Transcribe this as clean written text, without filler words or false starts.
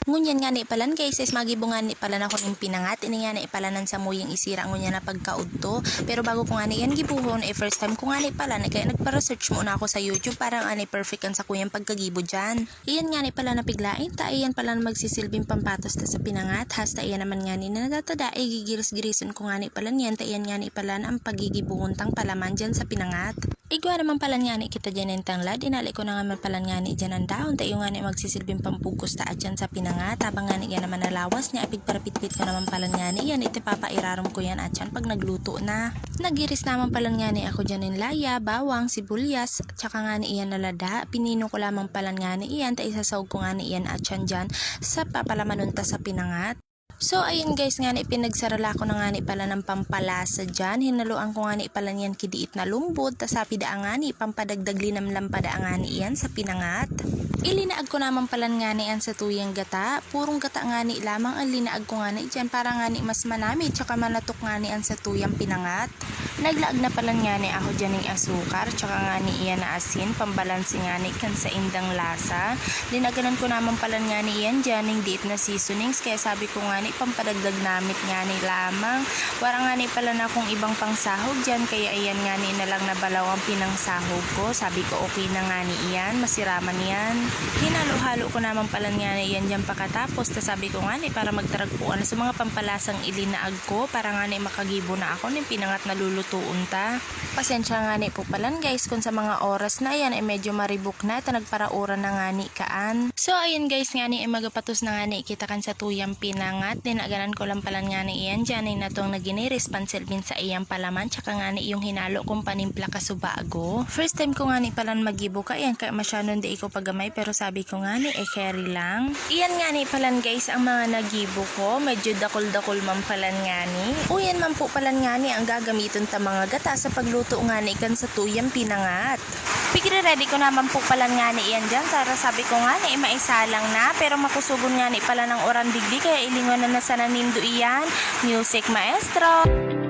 Ngunyan nga ni palan guys, is magibungan ni palan ako ng pinangat. Ini nga ni palanan sa muyang isira ngunya na pagkaudto. Pero bago ko nga ni yan gibuhon, first time ko nga ni palan, kaya nagpa-research muna ako sa YouTube para nga ni perfect ang sa kuyang pagkagibo dyan. Iyan nga ni pala na piglain, ta iyan pala na magsisilbing pampatos ta sa pinangat. Hasta iyan naman nga ni nadatada ay gigiris-girison ko nga ni palan yan, ta iyan nga ni palan ang pagigibuhon tang palaman dyan sa pinangat. Igwa naman palan nga ni kita dyan yung tanglad, inali ko na nga man palan nga ni dyan ang dahon, tayo nga ni magsisilbing pampugos ta at dyan sa pinangat. Habang nga ni yan naman nalawas niya, ipigparapit-pit ko naman palan nga ni yan, itipapairarom ko yan at dyan pag nagluto na. Nagiris naman palan nga ni ako dyan yung laya, bawang, sibuyas, at saka nga ni iyan nalada. Pinino ko lamang palan nga ni iyan, ta isasawag ko nga ni iyan at dyan sa papalamanunta sa pinangat. So ayun guys nga ni pinagsarala ko na nga ni pala ng pampalasa dyan. Hinaluan ko nga ni pala niyan kidiit na lumbod. Tasapi da nga ni pampadagdag linamlam pa da nga ni iyan sa pinangat. Ilinaag ko naman pala nga ni iyan sa tuyang gata. Purong gata nga ni lamang ang linaag ko nga ni dyan para nga ni mas manami tsaka manatok nga ni iyan sa tuyang pinangat. Naglaag na pala nga ni ako dyan ng asukar tsaka nga ni iyan na asin. Pambalansi nga ni kan sa indang lasa. Linaganan ko naman pala nga ni iyan dyan ng diit na seasonings. Kaya sabi ko nga ni pampadagdag namit nga ni lamang. Wala nga ni pala na akong ibang pangsahog dyan. Kaya iyan nga ni na lang nabalaw ang pinangsahog ko. Sabi ko okay na nga ni iyan. Masiraman yan. Hinalo-halo ko naman pala nga ni iyan dyan pakatapos. Ta sabi ko nga ni para magtaragpuan sa mga pampalasang ilinaag ko. Para nga ni makagibo na ako ng pinangat na lulutuon ta. Pasensya nga ni po palan guys kung sa mga oras na yan ay medyo maribok na. Ta nagparaura na nga ni kaan. So ayun guys nga ni ay magapatos na nga ni kita kan sa tuyang pinangat. Dinaganan ko lang palan nga ni iyan dyan ay natong naginiris panselbin sa iyang palaman tsaka nga ni yung hinalo kong panimpla kasubago. First time ko nga ni palan magibo ka iyan kaya masyanon di ko pagamay pero sabi ko nga ni carry lang. Iyan nga ni palan guys ang mga nagibo ko medyo dakol-dakol man palan nga ni. O yan man po palan nga ni ang gagamiton ta mga gata sa pagluto nga ni kan sa tuyang pinangat. Pigre-ready ko naman po palan nga ni iyan dyan para sabi ko nga ni maisa lang na pero makusugon nga ni pala ng oran digdi kaya ilingon na sa nanindo iyan. Music maestro!